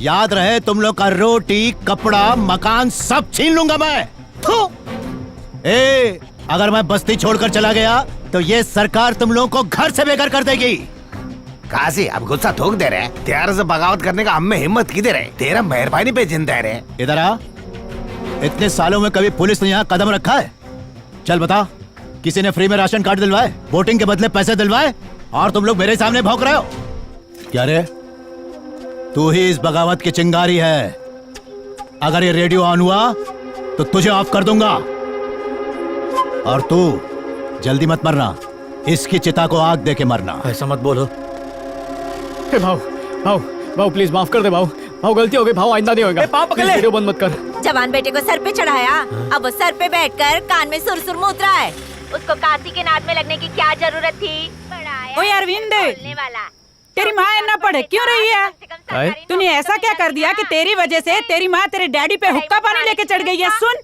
याद रहे तुम लोग का रोटी, कपड़ा, मकान सब छीन लूंगा मैं। अगर मैं बस्ती छोड़कर चला गया तो ये सरकार तुम लोगों को घर से बेघर कर देगी। काशी अब गुस्सा थोक दे रहे, तेरे से बगावत करने का हम में हिम्मत किधर है? तेरा मेहरबानी पे जिंदा है। इधर आ। इतने सालों में कभी पुलिस ने यहाँ कदम रखा है? चल बता, किसी ने फ्री में राशन कार्ड दिलवाए, वोटिंग के बदले पैसे दिलवाए, और तुम लोग मेरे सामने भौंक रहे हो? क्या रे, तू ही इस बगावत की चिंगारी है। अगर ये रेडियो ऑन हुआ तो तुझे ऑफ कर दूंगा। और तू जल्दी मत मरना, इसकी चिता को आग दे के मरना। ऐसा मत बोलो। भाव भाव भाव प्लीज माफ कर दे भाव। भाव गलती हो गई भाव, आइंदा नहीं होगा। पाँव पकड़ ले। वीडियो बंद मत कर। जवान बेटे को सर पे चढ़ाया, अब वो सर पे बैठकर कान में सुरसुर मूत रहा है। उसको काशी के नाद में लगने की क्या जरूरत थी? ओए अरविंद, तेरी माँ इतना पढ़े क्यों रही है? तूने ऐसा क्या कर दिया कि तेरी वजह से तेरी माँ तेरे डैडी पे हुक्का पानी लेके चढ़ गई है? सुन,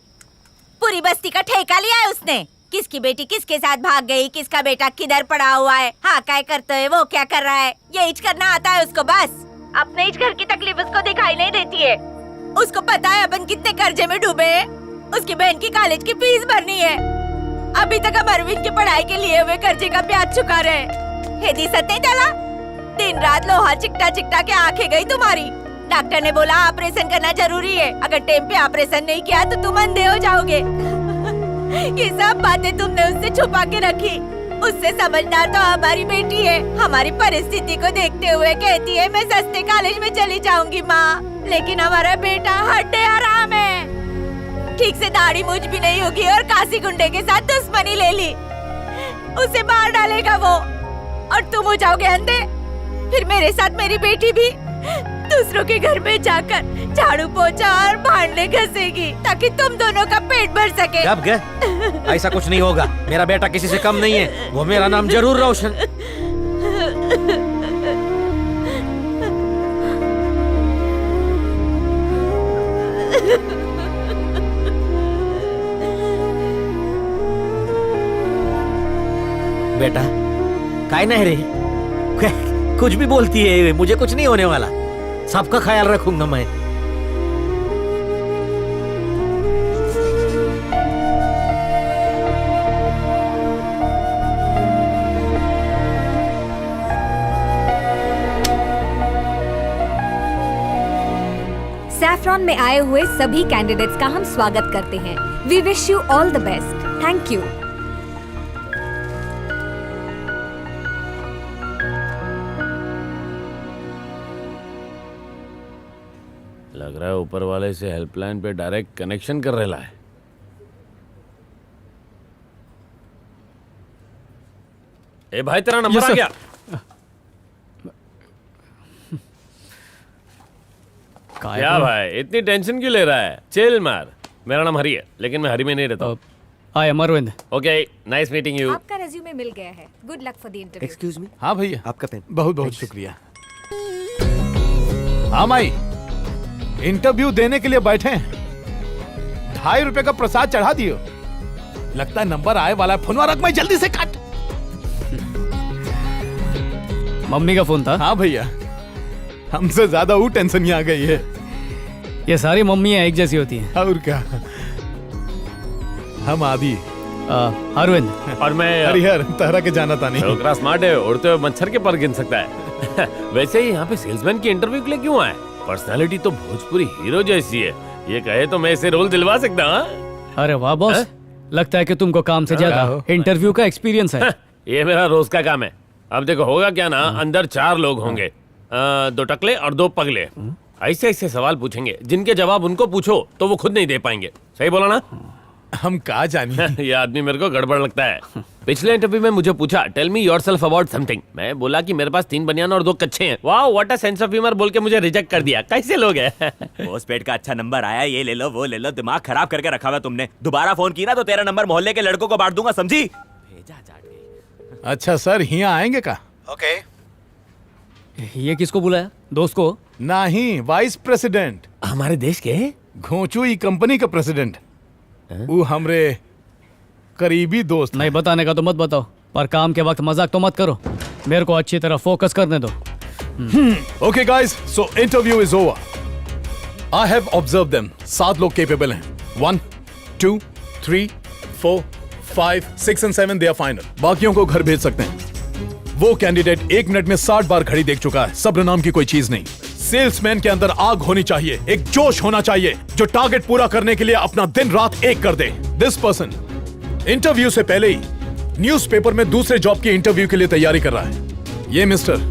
पूरी बस्ती का ठेका लिया है उसने। किसकी बेटी किसके साथ भाग गई, किसका बेटा किधर पड़ा हुआ है, हाँ क्या करते है, वो क्या कर रहा है, ये करना आता है उसको। बस अपने इस घर की तकलीफ उसको दिखाई नहीं देती है। उसको पता है अपन कितने कर्जे में डूबे हैं। उसकी बहन की कॉलेज की फीस भरनी है। अभी तक हम अरविंद की पढ़ाई के लिए हुए कर्जे का ब्याज चुका रहे। हेदी सत्य डाला, दिन रात लोहा चिकटा चिकटा के आंखें गई तुम्हारी। डॉक्टर ने बोला ऑपरेशन करना जरूरी है, अगर टाइम पे ऑपरेशन नहीं किया तो तुम अंधे हो जाओगे। ये सब बातें तुमने उससे छुपा के रखी। उससे समझदार तो हमारी बेटी है। हमारी परिस्थिति को देखते हुए कहती है मैं सस्ते कॉलेज में चली जाऊंगी माँ, लेकिन हमारा बेटा हड्डे आराम है। ठीक से दाढ़ी मूछ भी नहीं होगी और काशी गुंडे के साथ दुश्मनी ले ली। उसे मार डालेगा वो, और तुम हो जाओगे अंधे। फिर मेरे साथ मेरी बेटी भी दूसरों के घर में जाकर झाड़ू पोछा और भांडे घसेगी ताकि तुम दोनों का पेट भर सके। अब क्या? ऐसा कुछ नहीं होगा। मेरा बेटा किसी से कम नहीं है, वो मेरा नाम जरूर रोशन। बेटा काय नहीं रे, कुछ भी बोलती है, मुझे कुछ नहीं होने वाला। सबका ख्याल रखूंगा मैं। सैफरॉन में आए हुए सभी कैंडिडेट्स का हम स्वागत करते हैं। We wish you all the best. Thank you. लग रहा है ऊपर वाले से हेल्पलाइन पे डायरेक्ट कनेक्शन कर रहा है। ए भाई तेरा नंबर आ गया। क्या भाई इतनी टेंशन क्यों ले रहा है? चिल मार। मेरा नाम हरी है, लेकिन मैं हरी में नहीं रहता हूँ। I am Arvind. Okay, nice meeting you. आपका रेज्यूमे मिल गया है। Good luck for the interview. Excuse me. हाँ भैया, आपका पेन। बहुत बहुत शुक्रिया। हाँ माई, इंटरव्यू देने के लिए बैठे हैं। 2.5 रुपए का प्रसाद चढ़ा दियो। लगता है नंबर आए वाला है। फोन रख, मैं जल्दी से काट। मम्मी का फोन था? हाँ भैया, हमसे ज्यादा वो टेंशन ही आ गई है। ये सारी मम्मियाँ एक जैसी होती हैं। और क्या, हम आदि अरविंद और मैं हरिहर तरह के जाना था नहीं। छोकरा स्मार्ट है, उड़ते हुए मच्छर के पर गिन सकता है। वैसे ही यहाँ पे सेल्समैन की इंटरव्यू के लिए क्यों आए? पर्सनालिटी तो भोजपुरी हीरो जैसी है। ये कहे तो मैं इसे रोल दिलवा सकता हूँ। अरे वाह बॉस, लगता है कि तुमको काम से ज्यादा इंटरव्यू का एक्सपीरियंस है। ये मेरा रोज का काम है। अब देखो होगा क्या ना, अंदर 4 लोग होंगे, 2 टकले और 2 पगले। ऐसे ऐसे सवाल पूछेंगे जिनके जवाब उनको पूछो तो वो खुद नहीं दे पाएंगे। सही बोला ना? हम कहा जानिए। ये आदमी मेरे को गड़बड़ लगता है। पिछले इंटरव्यू में मुझे पूछा tell me yourself about something. मैं बोला कि मेरे पास 3 बनियान और 2 कच्चे हैं। वाह what a sense of humour बोल के मुझे रिजेक्ट कर दिया। कैसे लोग हैं? पोस्टपेड का अच्छा नंबर आया, ये ले लो वो ले लो, दिमाग खराब करके रखा हुआ तुमने। दोबारा फोन की ना तो तेरा नंबर मोहल्ले के लड़कों को बांट दूंगा, समझी? भेजा चाट गई। अच्छा सर, यहाँ आएंगे का? ओके। ये किसको बुलाया? दोस्त को? नहीं, वाइस प्रेसिडेंट। हमारे देश के घोंचू ई कंपनी का प्रेसिडेंट। वो हमरे करीबी दोस्त। नहीं बताने का तो मत बताओ, पर काम के वक्त मजाक तो मत करो। मेरे को अच्छी तरह फोकस करने दो। Okay guys, so interview is over. I have observe them. 7 लोग केपेबल हैं। 1 2 3 4 5 6 and 7 दे आर फाइनल। बाकियों को घर भेज सकते हैं। वो कैंडिडेट 1 मिनट में 60 बार घड़ी देख चुका है। सब्र नाम की कोई चीज नहीं। सेल्समैन के अंदर आग होनी चाहिए, एक जोश होना चाहिए जो टारगेट पूरा करने के लिए अपना दिन रात एक कर दे। दिस पर्सन इंटरव्यू से पहले ही न्यूज़पेपर में दूसरे जॉब की इंटरव्यू के लिए तैयारी कर रहा है। ये मिस्टर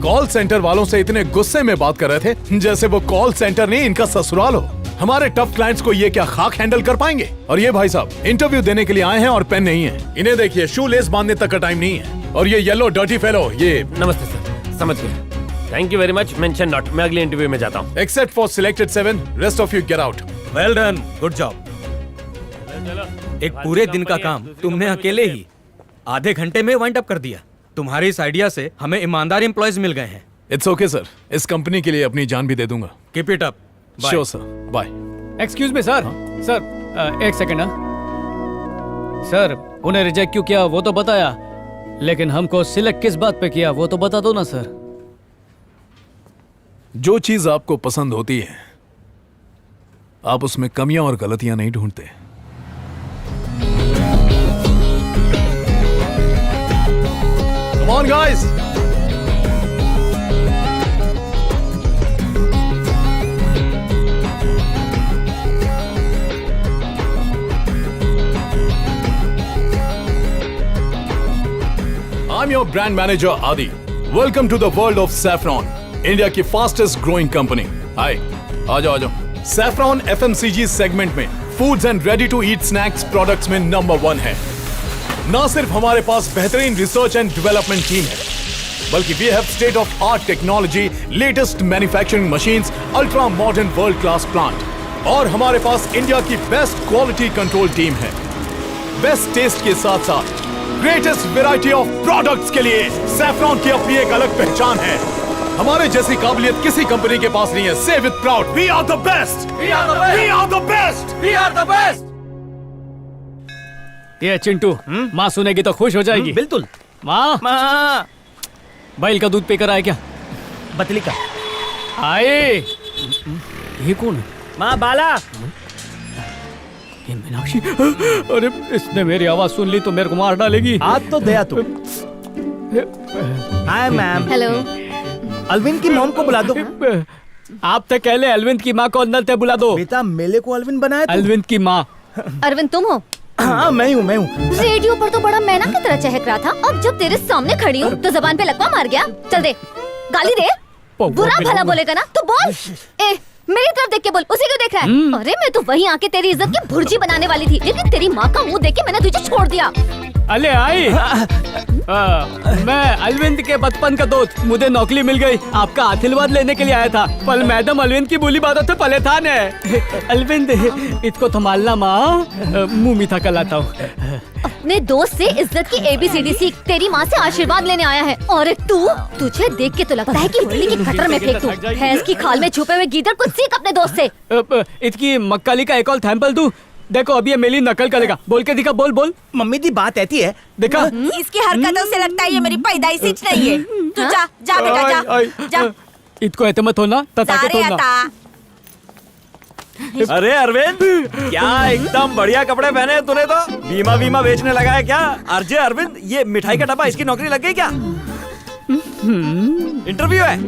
कॉल सेंटर वालों से इतने गुस्से में बात कर रहे थे जैसे वो कॉल सेंटर नहीं इनका ससुराल हो। हमारे टफ क्लाइंट्स को ये क्या खाक हैंडल कर पाएंगे? और ये भाई साहब इंटरव्यू देने के लिए आए हैं और पेन नहीं है। इन्हें देखिए, शू लेस बांधने तक का टाइम नहीं है। और ये येलो डर्टी फेलो, ये नमस्ते सर, समझ गया। Thank you very much. Mention not. मैं अगले इंटरव्यू में जाता हूँ। Except for selected 7, rest of you get out. Well done, good job. एक पूरे दिन का काम तुमने अकेले ही आधे घंटे में वाइंड अप कर दिया। तुम्हारे इस आइडिया से हमें ईमानदार एम्प्लॉयज मिल गए हैं। इट्स ओके सर, इस कंपनी के लिए अपनी जान भी दे दूंगा। Keep it up. Sure sir, bye. Excuse me sir. Sir एक सेकंड। सर उन्हें रिजेक्ट क्यों किया वो तो बताया, लेकिन हमको सिलेक्ट किस बात पे किया वो तो बता दो ना सर। जो चीज आपको पसंद होती है आप उसमें कमियां और गलतियां नहीं ढूंढते। Come on guys! I'm your brand manager Adi. Welcome to the world of Saffron, India की fastest growing company. Hi, आ जाओ। Saffron FMCG segment में foods and ready to eat snacks products में number 1 है। ना सिर्फ हमारे पास बेहतरीन रिसर्च एंड डेवलपमेंट टीम है, बल्कि we have state of art technology, latest manufacturing machines, ultra modern world class plant और हमारे पास इंडिया की बेस्ट क्वालिटी कंट्रोल टीम है। बेस्ट टेस्ट के साथ साथ ग्रेटेस्ट वैरायटी ऑफ प्रोडक्ट्स के लिए सैफरॉन की अपनी एक अलग पहचान है। हमारे जैसी काबिलियत किसी कंपनी के पास नहीं है। Say with proud, we are the best, we are the best, we are the best, we are the best. ये चिंटू, माँ सुनेगी तो खुश हो जाएगी। बिल्कुल। माँ, माँ, बैल का दूध पीकर आए क्या? बतली का आए। ये कौन है? माँ बाला। ये मीनाक्षी। अरे इसने मेरी आवाज सुन ली तो मेरे को मार डालेगी। आज तो दया तू। Hi ma'am. हेलो। अलविन की मॉम को बुला दो। आप तो कहले अलविंद की माँ को अंदर से बुला दो। बेटा मेले को अलविन बनाया। अलविंद की माँ। अरविंद तुम हो? हाँ मैं हूँ। रेडियो पर तो बड़ा मैना की तरह चहक रहा था, अब जब तेरे सामने खड़ी हूँ तो जबान पे लकवा मार गया। चल दे, गाली दे। बुरा भला बोलेगा ना तो बोल। ए मेरी तरफ देख के बोल, उसी को देख रहा है। अरे मैं तो वहीं आके तेरी इज्जत की भुर्जी बनाने वाली थी, लेकिन तेरी माँ का मुंह देख के मैंने तुझे छोड़ दिया। अले आई। मैं अलविंद के बचपन का दोस्त, मुझे नौकरी मिल गई। आपका आशीर्वाद लेने के लिए आया था, पर मैडम अलविंद की बोली बातों से परेशान है। अलविंद इसको संभालना माँ, मुंह मीठा कर लाता हूँ। अपने दोस्त से इज्जत की ABCD सीख, तेरी माँ से आशीर्वाद लेने आया है। और तू, तुझे देख के तो लगता है कि मुरली की गटर में फेंक दूं। भैंस की खाल में छुपे हुए गीदड़, कुछ सीख अपने दोस्त से। इसकी मक्काली का एक और सैंपल दूं? देखो अभी ये मेरी नकल करेगा। बोल के दिखा, बोल बोल। मम्मी दी बात ऐसी है। देखा इसकी हरकतों से लगता है ये मेरी पैदाइशी नहीं है। तू जा जा बेटा जा जा। इसको ऐसे मत होना, तता के सारे होना। आता। अरे अरविंद, क्या एकदम बढ़िया कपड़े पहने तूने तो। बीमा बीमा बेचने लगा है क्या? अर्जे अरविंद, ये मिठाई का डब्बा, इसकी नौकरी लग गई क्या? इंटरव्यू है।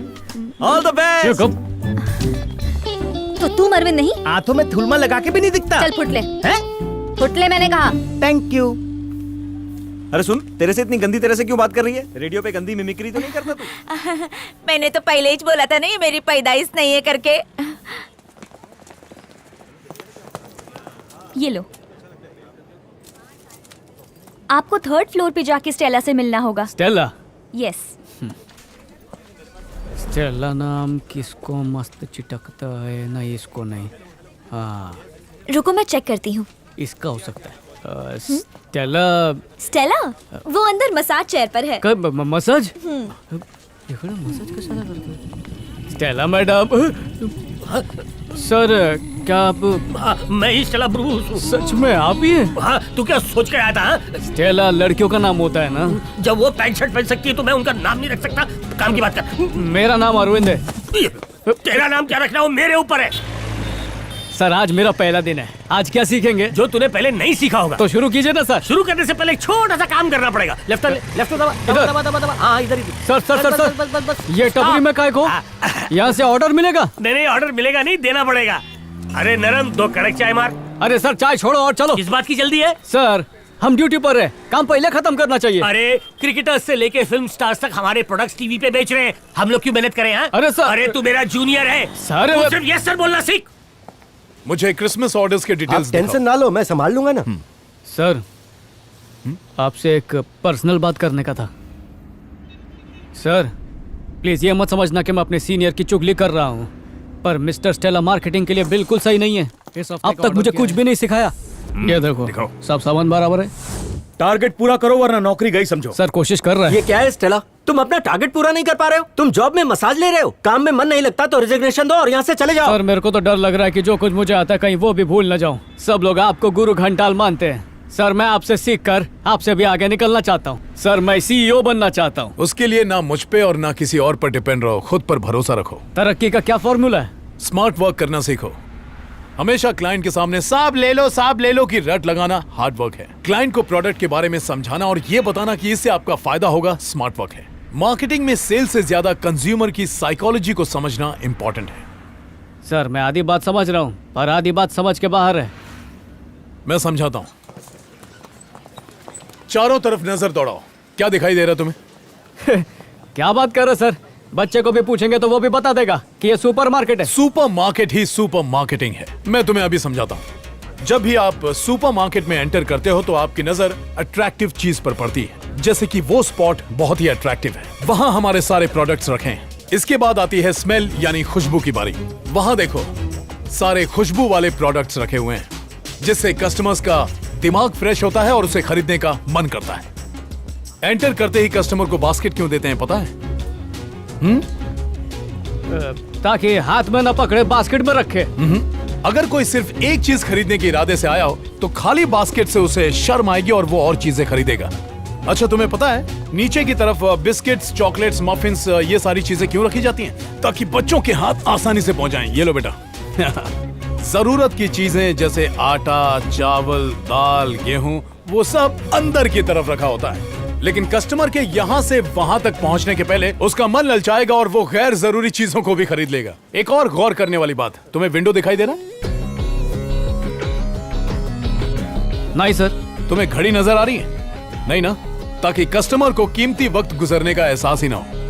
All the best. तो तुम अरविंद नहीं? हाथों में थुलमा लगा के भी नहीं दिखता। चल फुटले। हैं? फुटले मैंने कहा। Thank you. अरे सुन, तेरे से इतनी गंदी तरह से क्यों बात कर रही है? रेडियो पे गंदी मिमिक्री तो नहीं करता तू? मैंने तो पहले ही बोला था ना ये मेरी पैदाइश नहीं है करके। ये लो, आपको 3rd फ्लोर पे जाके स्टेला से मिलना होगा। स्टेला? यस। स्टेला नाम किसको मस्त चिटकता है? नहीं इसको नहीं। हाँ रुको मैं चेक करती हूँ। इसका हो सकता है। स्टेला। स्टेला वो अंदर मसाज चेयर पर है। कब मसाज? मसाज कैसा? Stella madam. सर क्या आप? मैं ही स्टेला ब्रूस हूँ। सच में आप ही हैं? हाँ, तू क्या सोच के आया था? स्टेला लड़कियों का नाम होता है ना? जब वो पैंट शर्ट पहन सकती है तो मैं उनका नाम नहीं रख सकता? काम की बात कर। मेरा नाम अरविंद है। तेरा नाम क्या रखना वो मेरे ऊपर है। सर आज मेरा पहला दिन है, आज क्या सीखेंगे? जो तूने पहले नहीं सीखा होगा। तो शुरू कीजिए ना सर। शुरू करने से पहले एक छोटा सा काम करना पड़ेगा। लेफ्ट दबा दबा दबा दबा दबा। हाँ इधर ही। सर सर सर बस, बस, बस, बस, सर ये टपरी में काय को यहाँ से ऑर्डर मिलेगा? नहीं ऑर्डर मिलेगा नहीं, देना पड़ेगा। अरे नरम, 2 कड़क चाय मार। अरे सर चाय छोड़ो और चलो। किस बात की जल्दी है? सर हम ड्यूटी पर है, काम पहले खत्म करना चाहिए। अरे क्रिकेटर्स से लेके फिल्म स्टार्स तक हमारे प्रोडक्ट्स टीवी पे बेच रहे हैं, हम लोग क्यों मेहनत करें? हाँ? अरे सर, अरे तू मेरा जूनियर है सर, तू सिर्फ यस सर बोलना सीख। मुझे क्रिसमस ऑर्डर्स के डिटेल्स टेंशन ना लो, मैं संभाल लूंगा ना। सर आपसे एक पर्सनल बात करने का था। सर प्लीज ये मत समझना कि मैं अपने सीनियर की चुगली कर रहा हूँ, पर मिस्टर स्टेला मार्केटिंग के लिए बिल्कुल सही नहीं है। अब तक मुझे कुछ भी नहीं सिखाया। ये देखो सब सामान बराबर है। टारगेट पूरा करो वरना नौकरी गई समझो। सर कोशिश कर रहा है। ये क्या है स्टेला, तुम अपना टारगेट पूरा नहीं कर पा रहे हो? तुम जॉब में मसाज ले रहे हो, काम में मन नहीं लगता तो रिजिग्नेशन दो और यहाँ से चले जाओ। सर मेरे को तो डर लग रहा है कि जो कुछ मुझे आता है कहीं वो भी भूल न जाऊं। सब लोग आपको गुरु घंटाल मानते हैं। सर मैं आपसे सीख कर आपसे भी आगे निकलना चाहता हूँ। सर मैं CEO बनना चाहता हूँ। उसके लिए ना मुझ पे और ना किसी और पर डिपेंड रहो, खुद पर भरोसा रखो। तरक्की का क्या फॉर्मूला है? स्मार्ट वर्क करना सीखो। हमेशा क्लाइंट के सामने साहब ले लो की रट लगाना हार्ड वर्क है। क्लाइंट को प्रोडक्ट के बारे में समझाना और ये बताना कि इससे आपका फायदा होगा स्मार्ट वर्क है। मार्केटिंग में सेल से ज्यादा कंज्यूमर की साइकोलॉजी को समझना इंपॉर्टेंट है। सर मैं आधी बात समझ रहा हूँ पर आधी बात समझ के बाहर है। मैं समझाता हूँ। चारों तरफ नजर दौड़ाओ, क्या दिखाई दे रहा तुम्हें? क्या बात कर रहे सर? बच्चे को भी पूछेंगे तो वो भी बता देगा कि ये सुपरमार्केट है। सुपरमार्केट ही सुपर मार्केटिंग है। मैं तुम्हें अभी समझाता हूँ। जब भी आप सुपरमार्केट में एंटर करते हो तो आपकी नजर अट्रैक्टिव चीज पर पड़ती है, जैसे कि वो स्पॉट बहुत ही अट्रैक्टिव है, वहां हमारे सारे प्रोडक्ट्स रखे हैं। इसके बाद आती है स्मेल यानी खुशबू की बारी। वहां देखो सारे खुशबू वाले प्रोडक्ट्स रखे हुए हैं, जिससे कस्टमर्स का दिमाग फ्रेश होता है और उसे खरीदने का मन करता है। एंटर करते ही कस्टमर को बास्केट क्यों देते हैं पता है? ताकि हाथ में न पकड़े, बास्केट में रखे। अगर कोई सिर्फ एक चीज खरीदने के इरादे से आया हो तो खाली बास्केट से उसे शर्म आएगी और वो और चीजें खरीदेगा। अच्छा तुम्हें पता है नीचे की तरफ बिस्किट्स, चॉकलेट्स, मफिन्स, ये सारी चीजें क्यों रखी जाती हैं? ताकि बच्चों के हाथ आसानी से पहुंच जाएं। ये लो बेटा। जरूरत की चीजें जैसे आटा, चावल, दाल, गेहूं, वो सब अंदर की तरफ रखा होता है, लेकिन कस्टमर के यहाँ से वहां तक पहुंचने के पहले उसका मन ललचाएगा और वो गैर जरूरी चीजों को भी खरीद लेगा। एक और गौर करने वाली बात, तुम्हें विंडो दिखाई दे रहा है? नहीं सर। तुम्हें घड़ी नजर आ रही है? नहीं ना? ताकि कस्टमर को कीमती वक्त गुजरने का एहसास ही ना हो।